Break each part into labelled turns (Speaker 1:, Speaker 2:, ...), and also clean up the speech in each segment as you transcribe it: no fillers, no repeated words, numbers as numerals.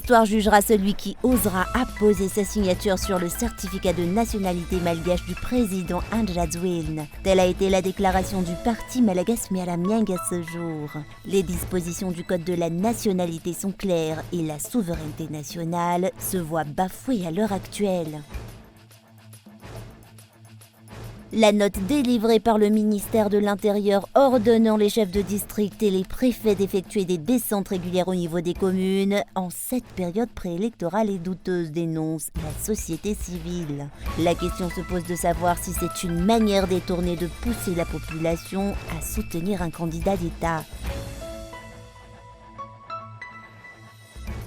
Speaker 1: L'histoire jugera celui qui osera apposer sa signature sur le certificat de nationalité malgache du président Andrade. Telle a été la déclaration du parti Malagas Mialamiang à ce jour. Les dispositions du code de la nationalité sont claires et la souveraineté nationale se voit bafouée à l'heure actuelle. La note délivrée par le ministère de l'Intérieur ordonnant les chefs de district et les préfets d'effectuer des descentes régulières au niveau des communes en cette période préélectorale est douteuse, dénonce la société civile. La question se pose de savoir si c'est une manière détournée de pousser la population à soutenir un candidat d'État.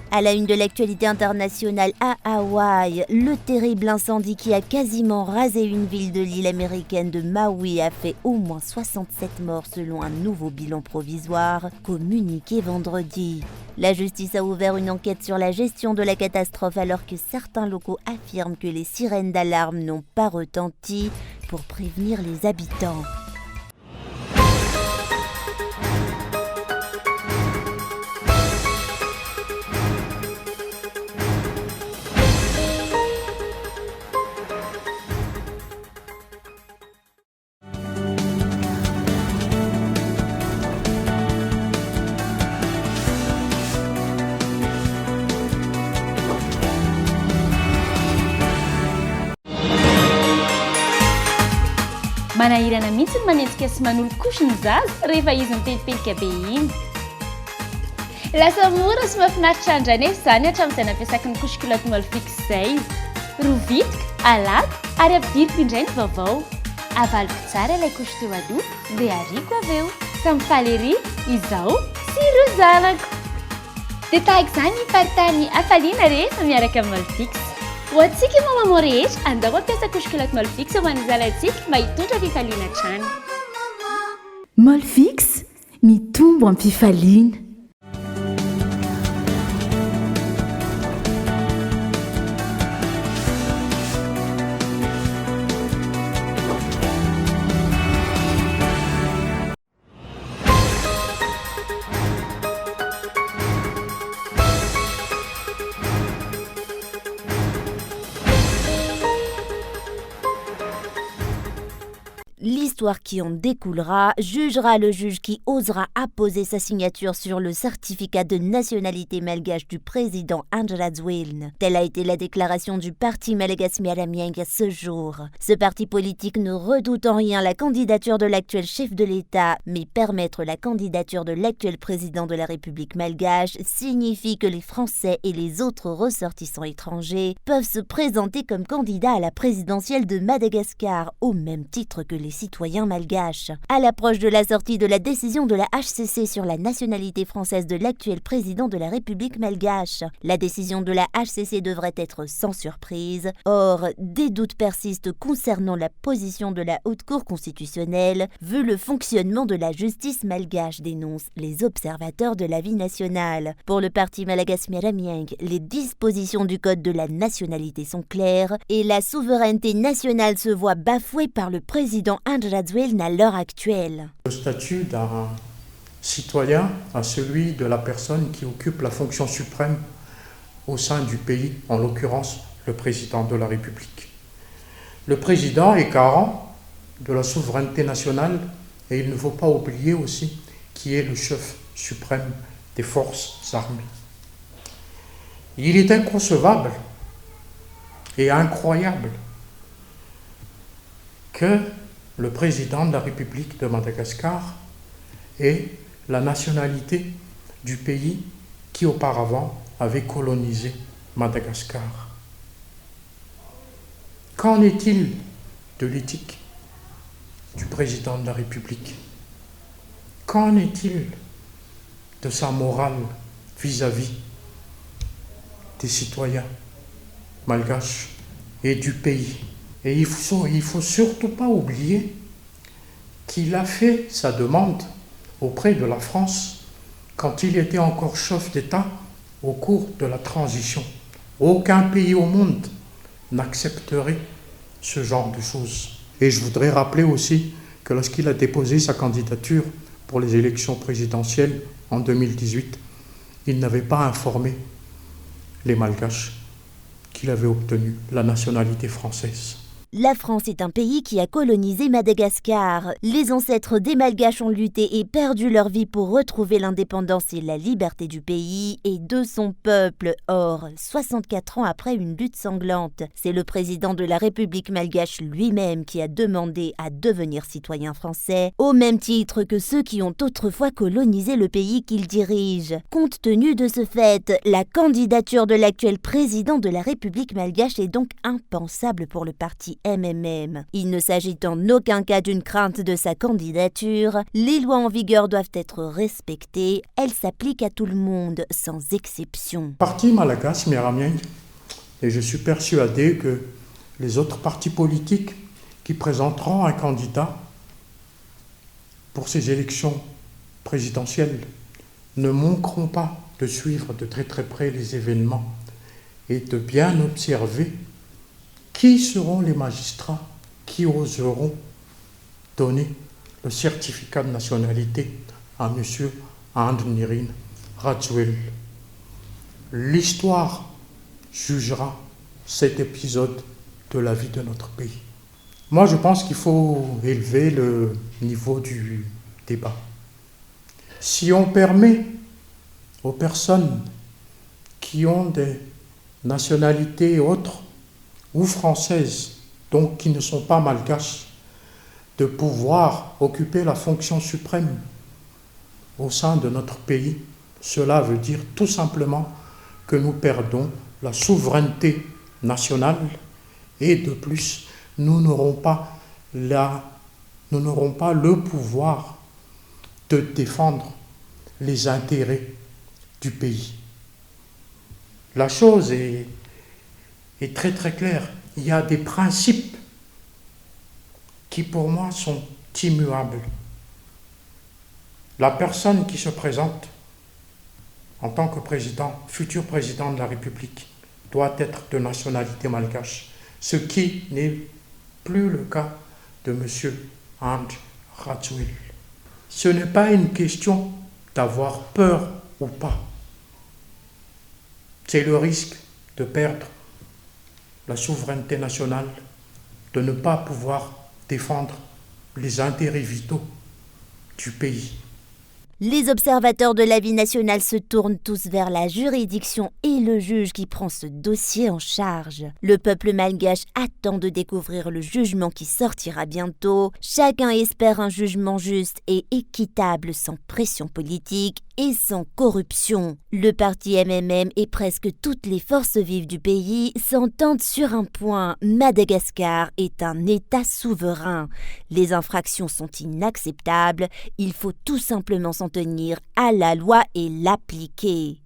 Speaker 1: À la une de l'actualité internationale à Hawaï, le terrible incendie qui a quasiment rasé une ville de l'île américaine de Maui a fait au moins 67 morts selon un nouveau bilan provisoire communiqué vendredi. La justice a ouvert une enquête sur la gestion de la catastrophe alors que certains locaux affirment que les sirènes d'alarme n'ont pas retenti pour prévenir les habitants.
Speaker 2: Manahirana mihitsy ny manenjika sy manolokoso ny zaza rehefa izy mipelipelika be iny. Lasa mora sy mahafinaritra andra anefa izany hatramin'izay nampiasako ny couche-culotte Molfix izay. Rovitika, alako ary ampidiriko indray ny vaovao. Avaliko tsara ilay couche teo aloha dia ariko avy eo. Ka mifaly ery izaho sy ireo zanako. Dia tahaka izany hiparitany hafaliana rehefa miaraka amin'ny Molfix. Ho antsika mamamo rehetra, andao ampiasa couche-culotte Molfix ho an'ny zanantsika mba hitondra fifaliana hatrany.
Speaker 3: Molfix, mitombo amin'ny fifaliana.
Speaker 1: L'histoire qui en découlera jugera le juge qui osera apposer sa signature sur le certificat de nationalité malgache du président Andrade. Telle a été la déclaration du parti Malagas Mialamiang à ce jour. Ce parti politique ne redoute en rien la candidature de l'actuel chef de l'État, mais permettre la candidature de l'actuel président de la République malgache signifie que les Français et les autres ressortissants étrangers peuvent se présenter comme candidats à la présidentielle de Madagascar, au même titre que les citoyens malgaches. À l'approche de la sortie de la décision de la HCC sur la nationalité française de l'actuel président de la République malgache, la décision de la HCC devrait être sans surprise. Or, des doutes persistent concernant la position de la Haute Cour constitutionnelle, vu le fonctionnement de la justice malgache, dénoncent les observateurs de la vie nationale. Pour le parti Malagas Mialamiang, les dispositions du code de la nationalité sont claires et la souveraineté nationale se voit bafouée par le président Andrade à l'heure actuelle.
Speaker 4: Le statut d'un citoyen à celui de la personne qui occupe la fonction suprême au sein du pays, en l'occurrence le président de la République. Le président est garant de la souveraineté nationale et il ne faut pas oublier aussi qui est le chef suprême des forces armées. Il est inconcevable et incroyable que le président de la République de Madagascar ait la nationalité du pays qui auparavant avait colonisé Madagascar. Qu'en est-il de l'éthique du président de la République? Qu'en est-il de sa morale vis-à-vis des citoyens malgaches et du pays? Et il faut surtout pas oublier qu'il a fait sa demande auprès de la France quand il était encore chef d'État au cours de la transition. Aucun pays au monde n'accepterait ce genre de choses. Et je voudrais rappeler aussi que lorsqu'il a déposé sa candidature pour les élections présidentielles en 2018, il n'avait pas informé les Malgaches qu'il avait obtenu la nationalité française.
Speaker 1: La France est un pays qui a colonisé Madagascar. Les ancêtres des Malgaches ont lutté et perdu leur vie pour retrouver l'indépendance et la liberté du pays et de son peuple. Or, 64 ans après une lutte sanglante, c'est le président de la République malgache lui-même qui a demandé à devenir citoyen français, au même titre que ceux qui ont autrefois colonisé le pays qu'il dirige. Compte tenu de ce fait, la candidature de l'actuel président de la République malgache est donc impensable pour le parti MMM. Il ne s'agit en aucun cas d'une crainte de sa candidature. Les lois en vigueur doivent être respectées. Elles s'appliquent à tout le monde, sans exception.
Speaker 4: Parti Malagas Miramieng, et je suis persuadé que les autres partis politiques qui présenteront un candidat pour ces élections présidentielles ne manqueront pas de suivre de très très près les événements et de bien observer qui seront les magistrats qui oseront donner le certificat de nationalité à M. Andnirin Radzouel. L'histoire jugera cet épisode de la vie de notre pays. Moi, je pense qu'il faut élever le niveau du débat. Si on permet aux personnes qui ont des nationalités autres ou françaises, donc qui ne sont pas malgaches, de pouvoir occuper la fonction suprême au sein de notre pays, cela veut dire tout simplement que nous perdons la souveraineté nationale et de plus, nous n'aurons pas le pouvoir de défendre les intérêts du pays. La chose est très très claire. Il y a des principes qui pour moi sont immuables. La personne qui se présente en tant que président, futur président de la République, doit être de nationalité malgache, ce qui n'est plus le cas de M. And Radzouel. Ce n'est pas une question d'avoir peur ou pas. C'est le risque de perdre la souveraineté nationale, de ne pas pouvoir défendre les intérêts vitaux du pays.
Speaker 1: Les observateurs de la vie nationale se tournent tous vers la juridiction et le juge qui prend ce dossier en charge. Le peuple malgache attend de découvrir le jugement qui sortira bientôt. Chacun espère un jugement juste et équitable, sans pression politique et sans corruption. Le parti MMM et presque toutes les forces vives du pays s'entendent sur un point. Madagascar est un État souverain. Les infractions sont inacceptables. Il faut tout simplement s'en tenir à la loi et l'appliquer.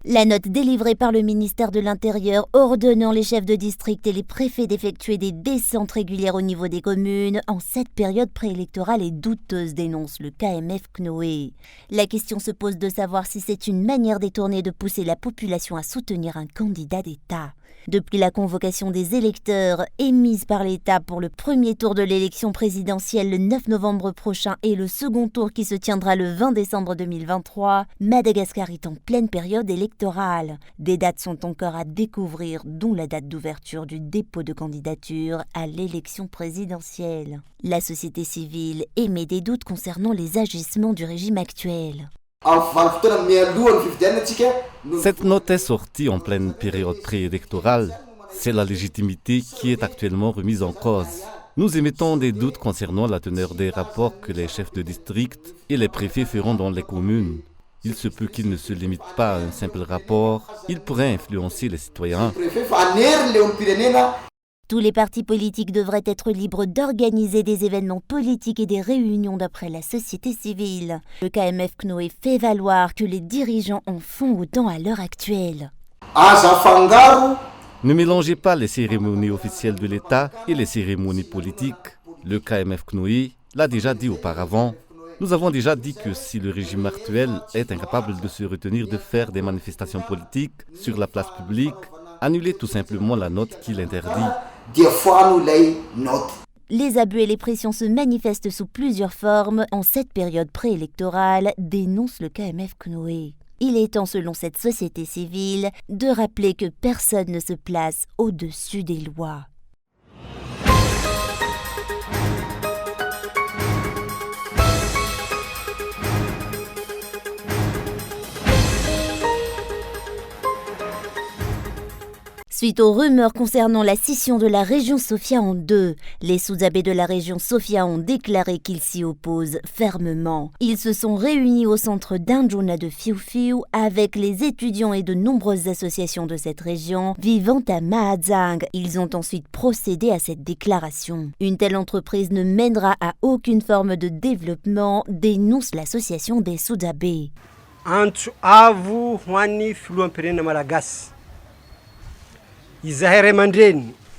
Speaker 1: La note délivrée par le ministère de l'Intérieur ordonnant les chefs de district et les préfets d'effectuer des descentes régulières au niveau des communes en cette période préélectorale est douteuse, dénonce le KMF CNOE. La question se pose de savoir si c'est une manière détournée de pousser la population à soutenir un candidat d'État. Depuis la convocation des électeurs émise par l'État pour le premier tour de l'élection présidentielle le 9 novembre prochain et le second tour qui se tiendra le 20 décembre 2023, Madagascar est en pleine période électorale. Des dates sont encore à découvrir, dont la date d'ouverture du dépôt de candidature à l'élection présidentielle. La société civile émet des doutes concernant les agissements du régime actuel.
Speaker 5: Cette note est sortie en pleine période préélectorale. C'est la légitimité qui est actuellement remise en cause. Nous émettons des doutes concernant la teneur des rapports que les chefs de district et les préfets feront dans les communes. Il se peut qu'ils ne se limitent pas à un simple rapport. Ils pourraient influencer les citoyens.
Speaker 1: Tous les partis politiques devraient être libres d'organiser des événements politiques et des réunions d'après la société civile. Le KMF CNOE fait valoir que les dirigeants en font autant à l'heure actuelle.
Speaker 5: Ne mélangez pas les cérémonies officielles de l'État et les cérémonies politiques. Le KMF CNOE l'a déjà dit auparavant. Nous avons déjà dit que si le régime actuel est incapable de se retenir de faire des manifestations politiques sur la place publique, Annuler tout simplement la note qui l'interdit.
Speaker 1: Les abus et les pressions se manifestent sous plusieurs formes en cette période préélectorale, dénonce le KMF CNOE. Il est temps, selon cette société civile, de rappeler que personne ne se place au-dessus des lois. Suite aux rumeurs concernant la scission de la région Sofia en deux, les sous-abbés de la région Sofia ont déclaré qu'ils s'y opposent fermement. Ils se sont réunis au centre d'Anjuna de Fiu avec les étudiants et de nombreuses associations de cette région vivant à Mahajang. Ils ont ensuite procédé à cette déclaration. Une telle entreprise ne mènera à aucune forme de développement, dénonce l'association des sous-abbés.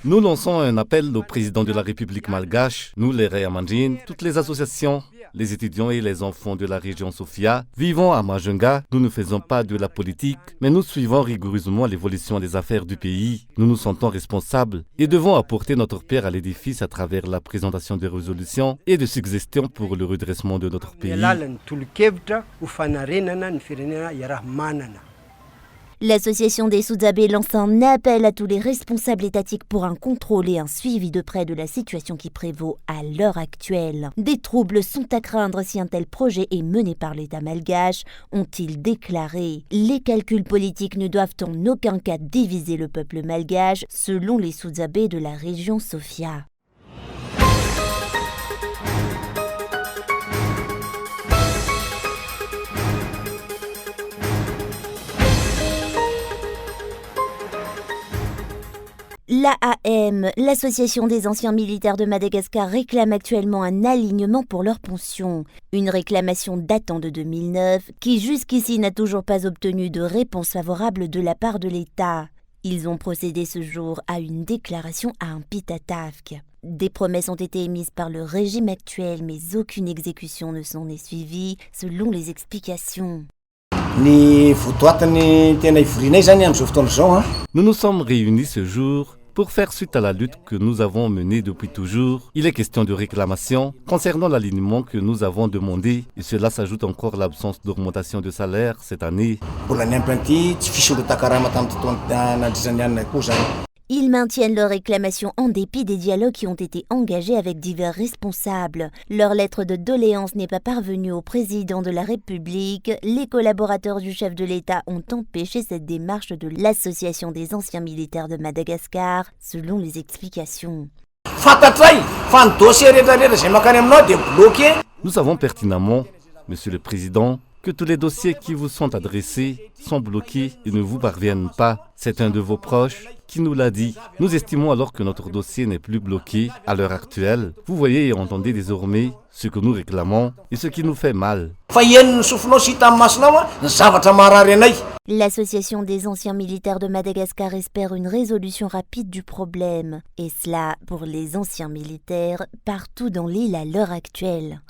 Speaker 5: Nous lançons un appel au président de la République malgache, nous les Rayamandjin, toutes les associations, les étudiants et les enfants de la région Sofia. Vivant à Majunga, nous ne faisons pas de la politique, mais nous suivons rigoureusement l'évolution des affaires du pays. Nous nous sentons responsables et devons apporter notre pierre à l'édifice à travers la présentation de résolutions et de suggestions pour le redressement de notre pays.
Speaker 1: L'association des sous-abbés lance un appel à tous les responsables étatiques pour un contrôle et un suivi de près de la situation qui prévaut à l'heure actuelle. Des troubles sont à craindre si un tel projet est mené par l'État malgache, ont-ils déclaré. Les calculs politiques ne doivent en aucun cas diviser le peuple malgache, selon les sous-abbés de la région Sofia. L'AAM, l'association des anciens militaires de Madagascar, réclame actuellement un alignement pour leur pension. Une réclamation datant de 2009 qui jusqu'ici n'a toujours pas obtenu de réponse favorable de la part de l'État. Ils ont procédé ce jour à une déclaration à un pitatafk. Des promesses ont été émises par le régime actuel, mais aucune exécution ne s'en est suivie, selon les explications.
Speaker 5: Nous nous sommes réunis ce jour pour faire suite à la lutte que nous avons menée depuis toujours. Il est question de réclamation concernant l'alignement que nous avons demandé et cela s'ajoute encore l'absence d'augmentation de salaire cette année.
Speaker 1: Ils maintiennent leurs réclamations en dépit des dialogues qui ont été engagés avec divers responsables. Leur lettre de doléance n'est pas parvenue au président de la République. Les collaborateurs du chef de l'État ont empêché cette démarche de l'Association des anciens militaires de Madagascar, selon les explications.
Speaker 5: Nous savons pertinemment, Monsieur le Président, que tous les dossiers qui vous sont adressés sont bloqués et ne vous parviennent pas. C'est un de vos proches qui nous l'a dit. Nous estimons alors que notre dossier n'est plus bloqué à l'heure actuelle. Vous voyez et entendez désormais ce que nous réclamons et ce qui nous fait mal.
Speaker 1: L'association des anciens militaires de Madagascar espère une résolution rapide du problème. Et cela pour les anciens militaires partout dans l'île à l'heure actuelle.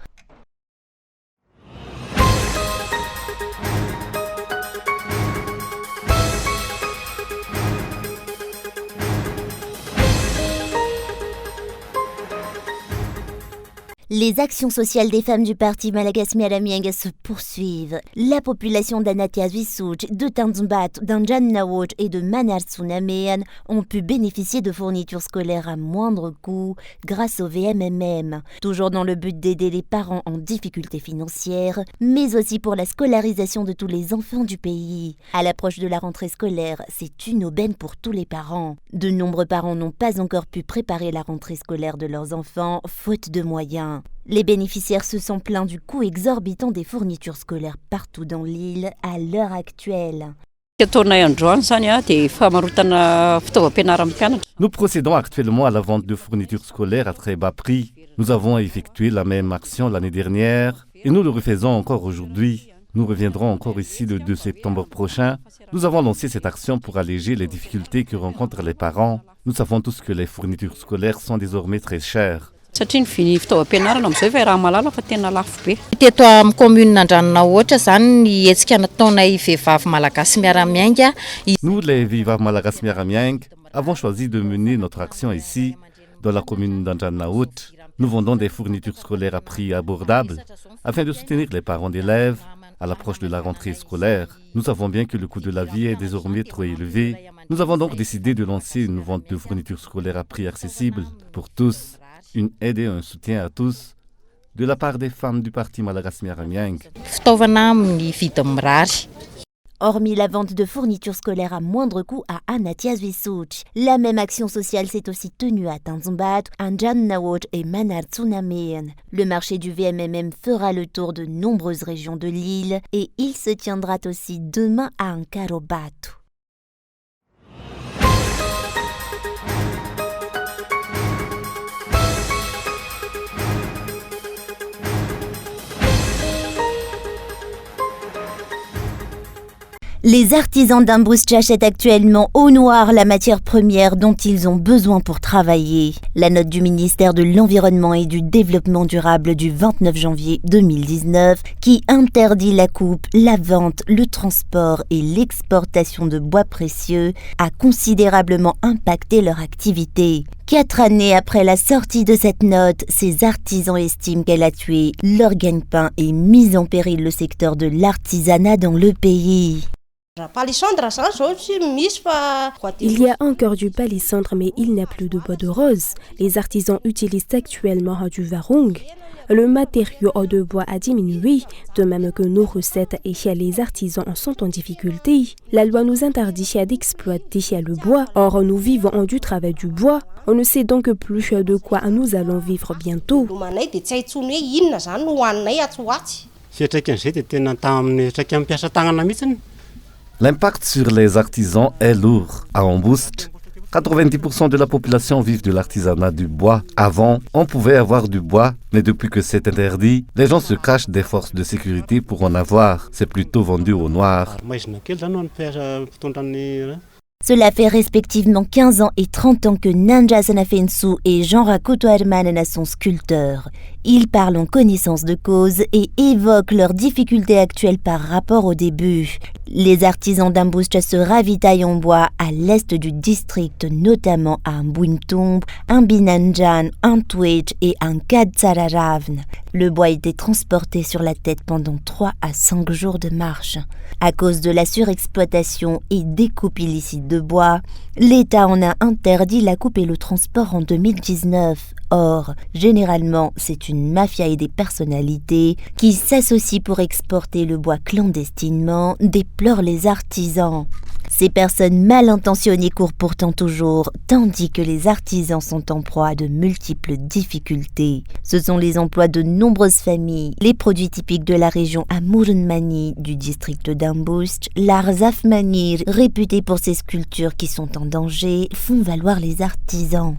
Speaker 1: Les actions sociales des femmes du parti Malagas Mialamieng se poursuivent. La population d'Anatia Zuisouch, de Tanzumbat, d'Anjannawoch et de Manal-Sunamean ont pu bénéficier de fournitures scolaires à moindre coût grâce au VMMM, toujours dans le but d'aider les parents en difficulté financière, mais aussi pour la scolarisation de tous les enfants du pays. À l'approche de la rentrée scolaire, c'est une aubaine pour tous les parents. De nombreux parents n'ont pas encore pu préparer la rentrée scolaire de leurs enfants, faute de moyens. Les bénéficiaires se sont plaints du coût exorbitant des fournitures scolaires partout dans l'île à l'heure actuelle.
Speaker 5: Nous procédons actuellement à la vente de fournitures scolaires à très bas prix. Nous avons effectué la même action l'année dernière et nous le refaisons encore aujourd'hui. Nous reviendrons encore ici le 2 septembre prochain. Nous avons lancé cette action pour alléger les difficultés que rencontrent les parents. Nous savons tous que les fournitures scolaires sont désormais très chères.
Speaker 6: Satria ny fitaovam-pianarana amin'izao efa raha malala fa tena lafo be.
Speaker 7: Teto amin'ny commune Andranona ohatra zany ny hetsika nataonay vehivavy malagasy miara-miainga.
Speaker 5: Nous, les vehivavy malagasy miara-miainga, avons choisi de mener notre action ici, dans la commune d'Andrannaout. Nous vendons des fournitures scolaires à prix abordables afin de soutenir les parents d'élèves à l'approche de la rentrée scolaire. Nous savons bien que le coût de la vie est désormais trop élevé. Nous avons donc décidé de lancer une vente de fournitures scolaires à prix accessible pour tous, une aide et un soutien à tous de la part des femmes du parti Malagasy Miara-Miainga.
Speaker 7: Fitaovana amin'ny vidiny mirary.
Speaker 1: Hormis la vente de fournitures scolaires à moindre coût à Anatias-Visuch, la même action sociale s'est aussi tenue à Tanzumbat, Andrannaout et Manartsunamen. Le marché du VMMM fera le tour de nombreuses régions de l'île et il se tiendra aussi demain à Ankarobatu. Les artisans d'Imbuscha achètent actuellement au noir la matière première dont ils ont besoin pour travailler. La note du ministère de l'Environnement et du Développement durable du 29 janvier 2019 qui interdit la coupe, la vente, le transport et l'exportation de bois précieux a considérablement impacté leur activité. 4 années après la sortie de cette note, ces artisans estiment qu'elle a tué leur gagne-pain et mis en péril le secteur de l'artisanat dans le pays.
Speaker 8: Il y a encore du palissandre, mais il n'y a plus de bois de rose. Les artisans utilisent actuellement du varung. Le matériau de bois a diminué, de même que nos recettes et les artisans sont en difficulté. La loi nous interdit d'exploiter le bois. Or, nous vivons du travail du bois. On ne sait donc plus de quoi nous allons vivre bientôt.
Speaker 5: L'impact sur les artisans est lourd. À Ambust, 90% de la population vit de l'artisanat du bois. Avant, on pouvait avoir du bois, mais depuis que c'est interdit, les gens se cachent des forces de sécurité pour en avoir. C'est plutôt vendu au noir.
Speaker 1: Cela fait respectivement 15 ans et 30 ans que Nanja Sanafensu et Jean Rakoto Hermanen sont sculpteurs. Ils parlent en connaissance de cause et évoquent leurs difficultés actuelles par rapport au début. Les artisans d'Imbuscha se ravitaillent en bois à l'est du district, notamment à Mbwintumb, Mbinanjan, Antwech et Kadsararavn. Le bois était transporté sur la tête pendant 3 à 5 jours de marche. À cause de la surexploitation et des coupes illicites de bois, l'État en a interdit la coupe et le transport en 2019. Or, généralement, c'est une mafia et des personnalités qui s'associent pour exporter le bois clandestinement, déplorent les artisans. Ces personnes mal intentionnées courent pourtant toujours, tandis que les artisans sont en proie à de multiples difficultés. Ce sont les emplois de nombreuses familles. Les produits typiques de la région Amurunmani du district d'Imbuscha, l'art Zafmanir, réputé pour ses sculptures qui sont en danger, font valoir les artisans.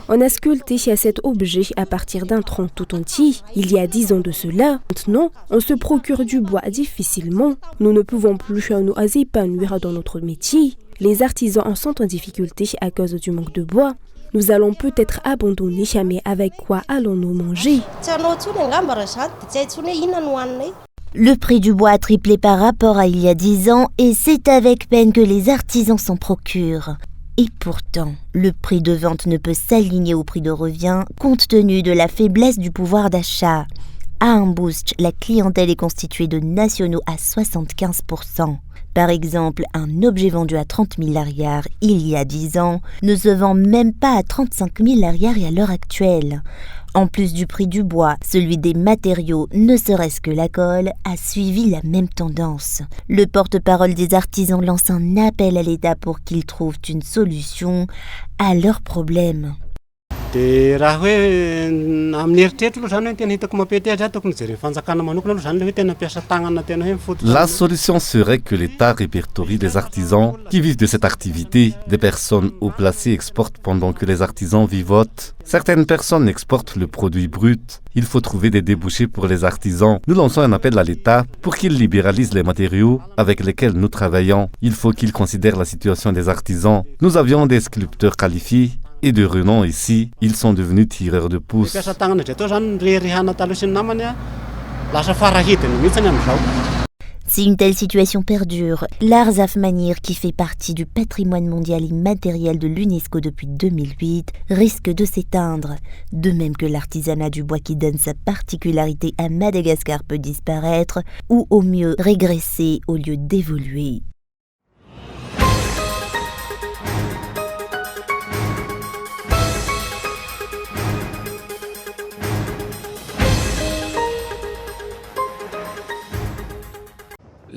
Speaker 8: On a sculpté cet objet à partir d'un tronc tout entier. Il y a 10 ans de cela. Maintenant, on se procure du bois difficilement. Nous ne pouvons plus nous épanouir dans notre métier. Les artisans en sont en difficulté à cause du manque de bois. Nous allons peut-être abandonner, mais avec quoi allons-nous manger ?
Speaker 1: Le prix du bois a triplé par rapport à il y a 10 ans et c'est avec peine que les artisans s'en procurent. Et pourtant, le prix de vente ne peut s'aligner au prix de revient compte tenu de la faiblesse du pouvoir d'achat. À Imbuscha, la clientèle est constituée de nationaux à 75%. Par exemple, un objet vendu à 30 000 arrières il y a 10 ans ne se vend même pas à 35 000 arrières à l'heure actuelle. En plus du prix du bois, celui des matériaux, ne serait-ce que la colle, a suivi la même tendance. Le porte-parole des artisans lance un appel à l'État pour qu'ils trouvent une solution à leurs problèmes.
Speaker 5: La solution serait que l'État répertorie les artisans qui vivent de cette activité. Des personnes haut placées exportent pendant que les artisans vivotent. Certaines personnes exportent le produit brut. Il faut trouver des débouchés pour les artisans. Nous lançons un appel à l'État pour qu'il libéralise les matériaux avec lesquels nous travaillons. Il faut qu'il considère la situation des artisans. Nous avions des sculpteurs qualifiés et de renom ici. Ils sont devenus tireurs de pouces.
Speaker 1: Si une telle situation perdure, l'art Zafmanir, qui fait partie du patrimoine mondial immatériel de l'UNESCO depuis 2008, risque de s'éteindre. De même que l'artisanat du bois qui donne sa particularité à Madagascar peut disparaître, ou au mieux régresser au lieu d'évoluer.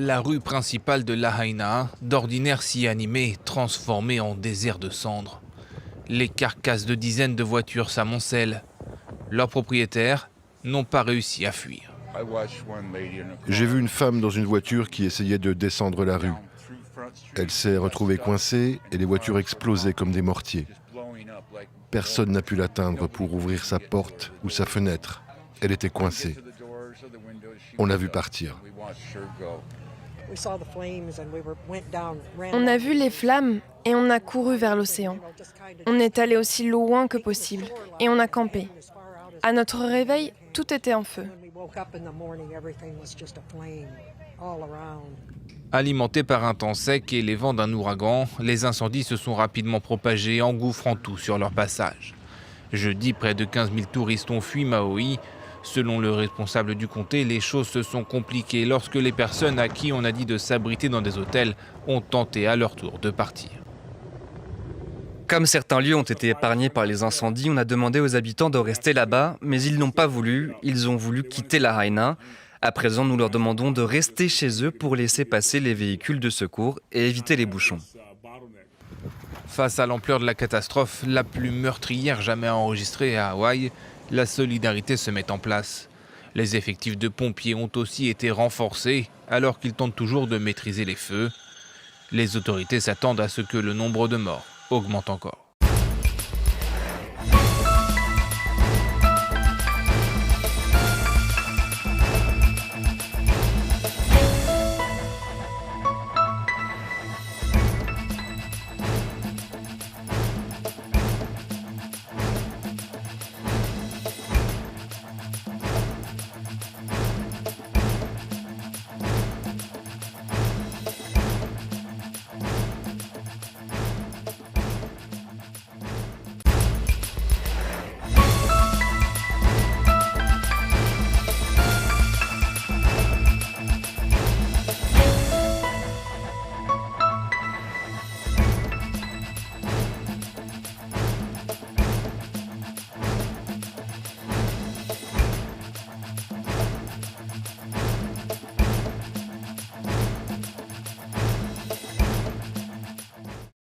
Speaker 9: La rue principale de Lahaina, d'ordinaire si animée, transformée en désert de cendres. Les carcasses de dizaines de voitures s'amoncellent. Leurs propriétaires n'ont pas réussi à fuir.
Speaker 10: J'ai vu une femme dans une voiture qui essayait de descendre la rue. Elle s'est retrouvée coincée et les voitures explosaient comme des mortiers. Personne n'a pu l'atteindre pour ouvrir sa porte ou sa fenêtre. Elle était coincée. On l'a vue partir.
Speaker 11: On a vu les flammes et on a couru vers l'océan. On est allé aussi loin que possible et on a campé. À notre réveil, tout était en feu.
Speaker 9: Alimentés par un temps sec et les vents d'un ouragan, les incendies se sont rapidement propagés, engouffrant tout sur leur passage. Jeudi, près de 15 000 touristes ont fui Maui. Selon le responsable du comté, les choses se sont compliquées lorsque les personnes à qui on a dit de s'abriter dans des hôtels ont tenté à leur tour de partir.
Speaker 12: Comme certains lieux ont été épargnés par les incendies, on a demandé aux habitants de rester là-bas, mais ils n'ont pas voulu, ils ont voulu quitter Lahaina. À présent, nous leur demandons de rester chez eux pour laisser passer les véhicules de secours et éviter les bouchons.
Speaker 9: Face à l'ampleur de la catastrophe, la plus meurtrière jamais enregistrée à Hawaï, la solidarité se met en place. Les effectifs de pompiers ont aussi été renforcés alors qu'ils tentent toujours de maîtriser les feux. Les autorités s'attendent à ce que le nombre de morts augmente encore.